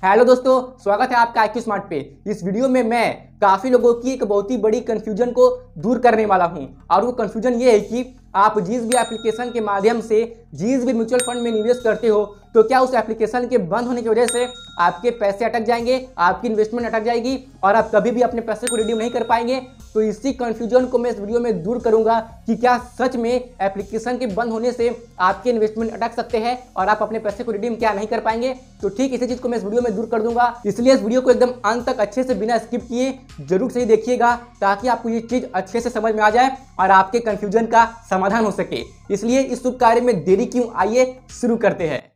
Hello दोस्तों, स्वागत है आपका IQ स्मार्ट पे। इस वीडियो में मैं काफ़ी लोगों की एक बहुत ही बड़ी कन्फ्यूजन को दूर करने वाला हूं और वो कन्फ्यूजन ये है कि आप जिस भी एप्लीकेशन के माध्यम से जिस भी म्यूचुअल फंड में निवेश करते हो तो क्या उस एप्लीकेशन के बंद होने की वजह से आपके पैसे अटक जाएंगे, आपकी इन्वेस्टमेंट अटक जाएगी और आप कभी भी अपने पैसे को रिडीम नहीं कर पाएंगे। तो इसी कन्फ्यूजन को मैं इस वीडियो में दूर करूंगा कि क्या सच में एप्लीकेशन के बंद होने से आपके इन्वेस्टमेंट अटक सकते हैं और आप अपने पैसे को रिडीम क्या नहीं कर पाएंगे। तो ठीक इसी चीज को मैं इस वीडियो में दूर कर दूंगा, इसलिए इस वीडियो को एकदम अंत तक अच्छे से बिना स्किप किए जरूर से देखिएगा ताकि आपको ये चीज अच्छे से समझ में आ जाए और आपके कंफ्यूजन का समाधान हो सके। इसलिए इस शुभ कार्य में देरी क्यों, आइए शुरू करते हैं।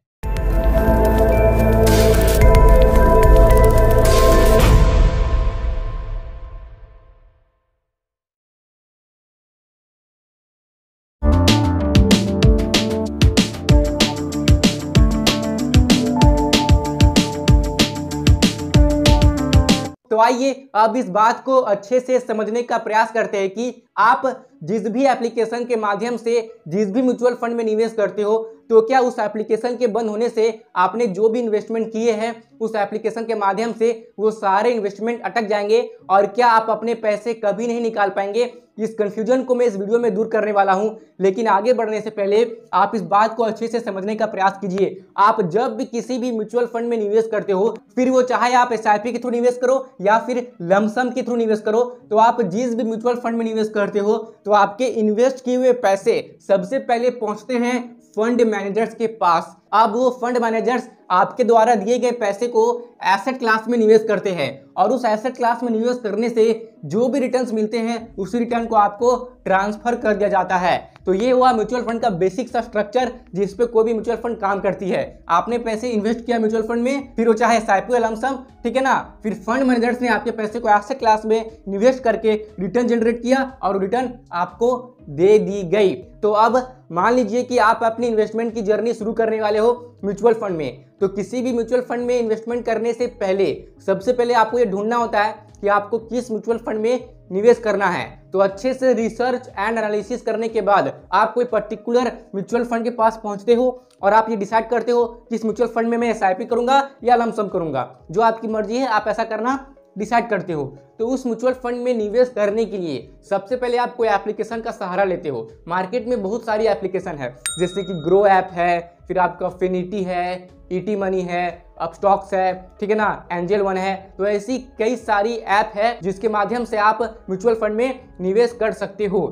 तो आइए अब इस बात को अच्छे से समझने का प्रयास करते हैं कि आप जिस भी एप्लीकेशन के माध्यम से जिस भी म्यूचुअल फंड में निवेश करते हो तो क्या उस एप्लीकेशन के बंद होने से आपने जो भी इन्वेस्टमेंट किए हैं उस एप्लीकेशन के माध्यम से वो सारे इन्वेस्टमेंट अटक जाएंगे और क्या आप अपने पैसे कभी नहीं निकाल पाएंगे। इस कंफ्यूजन को मैं इस वीडियो में दूर करने वाला हूं, लेकिन आगे बढ़ने से पहले आप इस बात को अच्छे से समझने का प्रयास कीजिए। आप जब भी किसी भी म्यूचुअल फंड में निवेश करते हो, फिर वो चाहे आप SIP के थ्रू निवेश करो या फिर लमसम के थ्रू निवेश करो, तो आप जिस भी म्यूचुअल फंड में निवेश करते हो तो आपके इन्वेस्ट किए हुए पैसे सबसे पहले पहुंचते हैं फंड मैनेजर्स के पास। अब वो फंड मैनेजर्स आपके द्वारा दिए गए पैसे को एसेट क्लास में निवेश करते हैं और उस एसेट क्लास में निवेश करने से जो भी रिटर्न्स मिलते हैं उसी रिटर्न को आपको ट्रांसफर कर दिया जाता है। तो ये हुआ म्यूचुअल फंड का बेसिक सा स्ट्रक्चर जिस पे कोई भी म्यूचुअल फंड काम करती है। आपने पैसे इन्वेस्ट किया म्यूचुअल फंड में, फिर वो चाहे SIP या लमसम, ठीक है ना, फिर फंड मैनेजर्स ने आपके पैसे को एसेट क्लास में निवेश करके रिटर्न जनरेट किया और रिटर्न आपको दे दी गई। तो अब मान लीजिए कि आप अपनी इन्वेस्टमेंट की जर्नी शुरू करने वाले हो म्यूचुअल फंड में, तो किसी भी म्यूचुअल फंड में इन्वेस्टमेंट करने से पहले सबसे पहले आपको ये ढूंढना होता है कि आपको किस म्यूचुअल फंड में निवेश करना है। तो अच्छे से रिसर्च एंड एनालिसिस करने के बाद आप कोई पर्टिकुलर म्यूचुअल फंड के पास पहुंचते हो और आप ये डिसाइड करते हो कि इस म्यूचुअल फंड में मैं SIP करूंगा या लमसम करूंगा, जो आपकी मर्जी है आप ऐसा करना डिसाइड करते हो। तो उस म्यूचुअल फंड में निवेश करने के लिए सबसे पहले आप कोई एप्लीकेशन का सहारा लेते हो। मार्केट में बहुत सारी एप्लीकेशन है, जैसे कि ग्रो ऐप है, फिर आपका फिनिटी है, ET मनी है, अपस्टॉक्स है, ठीक है ना, एंजल वन है। तो ऐसी कई सारी ऐप है जिसके माध्यम से आप म्यूचुअल फंड में निवेश कर सकते हो।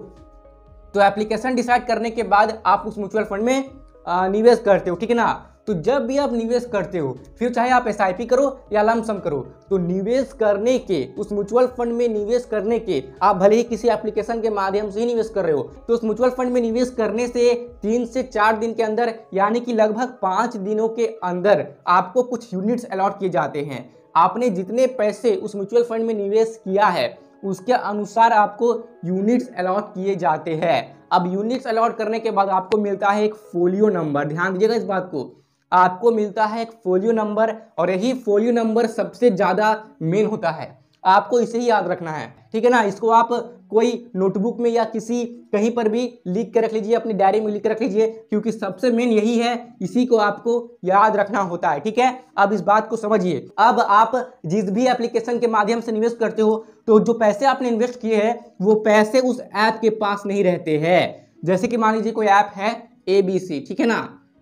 तो एप्लीकेशन डिसाइड करने के बाद आप उस म्यूचुअल फंड में निवेश करते हो, ठीक है ना। तो जब भी आप निवेश करते हो, फिर चाहे आप SIP करो या लमसम करो, तो निवेश करने के उस म्यूचुअल फंड में निवेश करने के आप भले ही किसी एप्लीकेशन के माध्यम से ही निवेश कर रहे हो, तो उस म्यूचुअल फंड में निवेश करने से 3 से 4 दिन के अंदर यानी कि लगभग 5 दिनों के अंदर आपको कुछ यूनिट्स अलॉट किए जाते हैं। आपने जितने पैसे उस म्यूचुअल फंड में निवेश किया है उसके अनुसार आपको यूनिट्स अलॉट किए जाते हैं। अब यूनिट्स अलॉट करने के बाद आपको मिलता है एक फोलियो नंबर। ध्यान दीजिएगा इस बात को, आपको मिलता है एक फोलियो नंबर और यही फोलियो नंबर सबसे ज़्यादा मेन होता है। आपको इसे ही याद रखना है, ठीक है ना। इसको आप कोई नोटबुक में या किसी कहीं पर भी लिख के रख लीजिए, अपनी डायरी में लिख के रख लीजिए, क्योंकि सबसे मेन यही है, इसी को आपको याद रखना होता है, ठीक है। अब इस बात को समझिए। अब आप जिस भी एप्लीकेशन के माध्यम से निवेश करते हो तो जो पैसे आपने इन्वेस्ट किए हैं वो पैसे उस ऐप के पास नहीं रहते हैं। जैसे कि मान लीजिए कोई ऐप है ABC, ठीक है ना,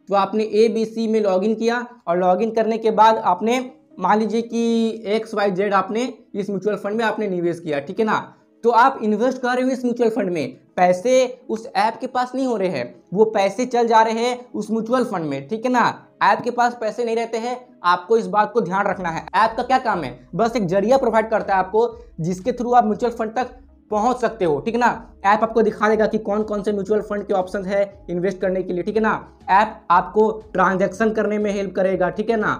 तो आपने ABC में लॉगिन किया और लॉगिन करने के बाद आपने मान लीजिए कि XYZ आपने इस म्यूचुअल फंड में आपने निवेश किया, ठीक है ना। तो आप इन्वेस्ट कर रहे हो इस म्यूचुअल फंड में, पैसे उस ऐप के पास नहीं हो रहे हैं, वो पैसे चल जा रहे हैं उस म्यूचुअल फंड में, ठीक है ना। ऐप के पास पैसे नहीं रहते हैं, आपको इस बात को ध्यान रखना है। ऐप का क्या काम है, बस एक जरिया प्रोवाइड करता है आपको जिसके थ्रू आप म्यूचुअल फंड तक पहुंच सकते हो, ठीक है ना। ऐप आपको दिखा देगा कि कौन कौन से म्यूचुअल फंड के ऑप्शन है इन्वेस्ट करने के लिए, ठीक है ना। ऐप आपको ट्रांजैक्शन करने में हेल्प करेगा, ठीक है ना।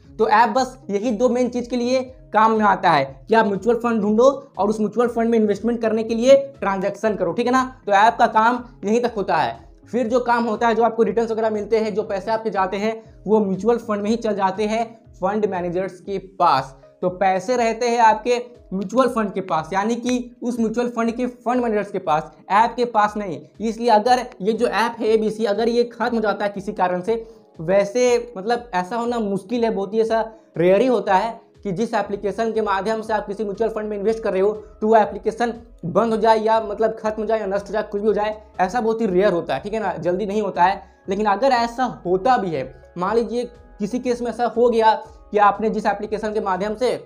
तो ऐप बस यही 2 मेन चीज के लिए काम में आता है कि आप म्यूचुअल फंड ढूंढो और उस म्यूचुअल फंड में इन्वेस्टमेंट करने के लिए ट्रांजैक्शन करो, ठीक है ना। तो ऐप का काम यहीं तक होता है। फिर जो काम होता है, जो आपको रिटर्न्स वगैरह मिलते हैं, जो पैसे आपके जाते हैं, वो म्यूचुअल फंड में ही चल जाते हैं फंड मैनेजर्स के पास। तो पैसे रहते हैं आपके म्यूचुअल फंड के पास, यानी कि उस म्यूचुअल फंड के फंड मैनेजर्स के पास, ऐप के पास नहीं। इसलिए अगर ये जो ऐप है ABC, अगर ये खत्म हो जाता है किसी कारण से, वैसे मतलब ऐसा होना मुश्किल है, बहुत ही ऐसा रेयर ही होता है कि जिस एप्लीकेशन के माध्यम से आप किसी म्यूचुअल फंड में इन्वेस्ट कर रहे हो तो वो एप्लीकेशन बंद हो जाए या मतलब खत्म हो जाए या नष्ट हो जाए, कुछ भी हो जाए, ऐसा बहुत ही रेयर होता है, ठीक है ना, जल्दी नहीं होता है। लेकिन अगर ऐसा होता भी है, मान लीजिए किसी केस में ऐसा हो गया कि आपने जिस एप्लीकेशन के माध्यम से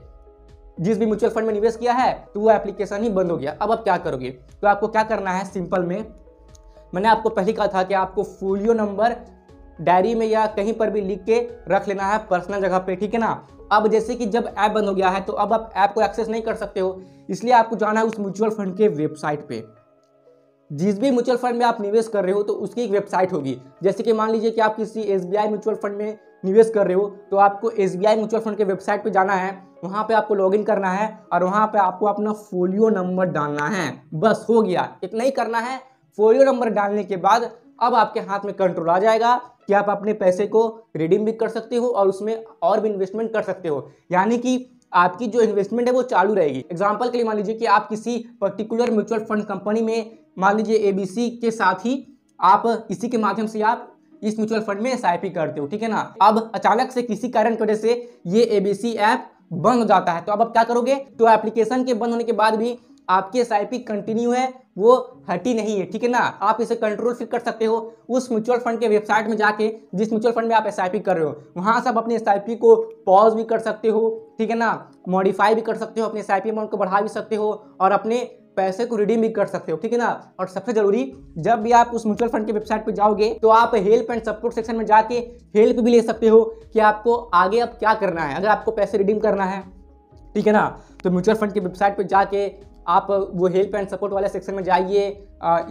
जिस भी म्यूचुअल फंड में निवेश किया है तो वो एप्लीकेशन ही बंद हो गया, अब आप क्या करोगे? तो आपको क्या करना है, सिंपल में मैंने आपको पहले कहा था कि आपको फोलियो नंबर डायरी में या कहीं पर भी लिख के रख लेना है पर्सनल जगह पे, ठीक है ना। अब जैसे कि जब ऐप बंद हो गया है तो अब आप ऐप को एक्सेस नहीं कर सकते हो, इसलिए आपको जाना है उस म्यूचुअल फंड के वेबसाइट पे। जिस भी म्यूचुअल फंड में आप निवेश कर रहे हो तो उसकी एक वेबसाइट होगी। जैसे कि मान लीजिए कि आप किसी SBI म्यूचुअल फंड में निवेश कर रहे हो तो आपको SBI म्यूचुअल फंड के वेबसाइट पे जाना है, वहाँ पे आपको लॉगिन करना है और वहाँ पे आपको अपना फोलियो नंबर डालना है, बस हो गया, इतना ही करना है। फोलियो नंबर डालने के बाद अब आपके हाथ में कंट्रोल आ जाएगा कि आप अपने पैसे को रिडीम भी कर सकते हो और उसमें और भी इन्वेस्टमेंट कर सकते हो, यानी कि आपकी जो इन्वेस्टमेंट है वो चालू रहेगी। एग्जांपल के लिए मान लीजिए कि आप किसी पर्टिकुलर म्यूचुअल फंड कंपनी में, मान लीजिए ABC के साथ ही आप इसी के माध्यम से आप इस म्यूचुअल फंड में SIP करते हो, ठीक है ना। अब अचानक से किसी कारण की वजह से ये ABC ऐप बंद हो जाता है तो अब आप क्या करोगे? तो एप्लीकेशन के बंद होने के बाद भी आपकी SIP कंटिन्यू है, वो हटी नहीं है, ठीक है ना। आप इसे कंट्रोल फिर कर सकते हो उस म्यूचुअल फंड के वेबसाइट में जाके, जिस म्यूचुअल फंड में आप SIP कर रहे हो वहां से आप अपनी SIP को पॉज भी कर सकते हो, ठीक है ना, मॉडिफाई भी कर सकते हो, अपने SIP अमाउंट को बढ़ा भी सकते हो और अपने पैसे को रिडीम भी कर सकते हो, ठीक है ना। और सबसे जरूरी, जब भी आप उस म्यूचुअल फंड के वेबसाइट पे जाओगे तो आप हेल्प एंड सपोर्ट सेक्शन में जाके हेल्प भी ले सकते हो कि आपको आगे अब क्या करना है। अगर आपको पैसे रिडीम करना है, ठीक है ना, तो म्यूचुअल फंड की वेबसाइट पे जाके आप वो हेल्प एंड सपोर्ट वाले सेक्शन में जाइए,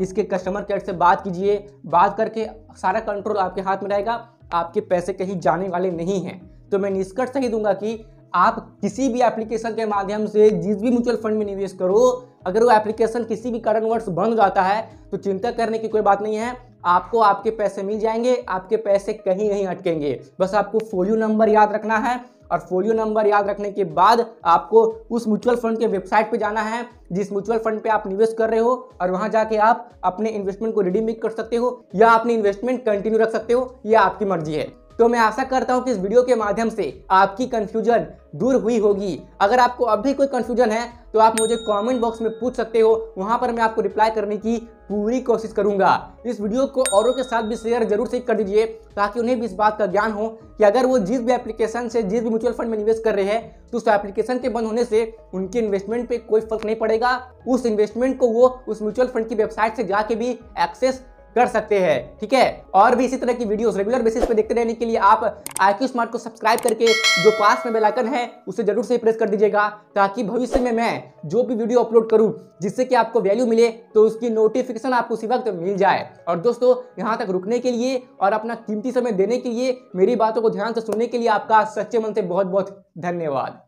इसके कस्टमर केयर से बात कीजिए, बात करके सारा कंट्रोल आपके हाथ में रहेगा, आपके पैसे कहीं जाने वाले नहीं हैं। तो मैं निष्कर्ष सही दूंगा कि आप किसी भी एप्लीकेशन के माध्यम से जिस भी म्यूचुअल फंड में निवेश करो, अगर वो एप्लीकेशन किसी भी कारणवश बंद हो जाता है तो चिंता करने की कोई बात नहीं है, आपको आपके पैसे मिल जाएंगे, आपके पैसे कहीं नहीं अटकेंगे। बस आपको फोलियो नंबर याद रखना है और फोलियो नंबर याद रखने के बाद आपको उस म्यूचुअल फंड के वेबसाइट पे जाना है जिस म्यूचुअल फंड पे आप निवेश कर रहे हो और वहां जाके आप अपने इन्वेस्टमेंट को रिडीम भी कर सकते हो या अपनी इन्वेस्टमेंट कंटिन्यू रख सकते हो, यह आपकी मर्जी है। तो मैं आशा करता हूं कि इस वीडियो के माध्यम से आपकी कंफ्यूजन दूर हुई होगी। अगर आपको अब भी कोई कंफ्यूजन है तो आप मुझे कमेंट बॉक्स में पूछ सकते हो, वहां पर मैं आपको रिप्लाई करने की पूरी कोशिश करूंगा। इस वीडियो को औरों के साथ भी शेयर जरूर से कर दीजिए ताकि उन्हें भी इस बात का ज्ञान हो कि अगर वो जिस भी एप्लीकेशन से जिस भी म्यूचुअल फंड में निवेश कर रहे हैं तो उस एप्लीकेशन के बंद होने से उनके इन्वेस्टमेंट पे कोई फर्क नहीं पड़ेगा। उस इन्वेस्टमेंट को वो उस म्यूचुअल फंड की वेबसाइट से जाके भी एक्सेस कर सकते हैं, ठीक है। और भी इसी तरह की वीडियोस रेगुलर बेसिस पे देखते रहने के लिए आप IQ स्मार्ट को सब्सक्राइब करके जो पास में बेल आइकन है उसे जरूर से प्रेस कर दीजिएगा ताकि भविष्य में मैं जो भी वीडियो अपलोड करूं जिससे कि आपको वैल्यू मिले तो उसकी नोटिफिकेशन आपको उसी वक्त मिल जाए। और दोस्तों, यहां तक रुकने के लिए और अपना कीमती समय देने के लिए, मेरी बातों को ध्यान से सुनने के लिए आपका सच्चे मन से बहुत बहुत धन्यवाद।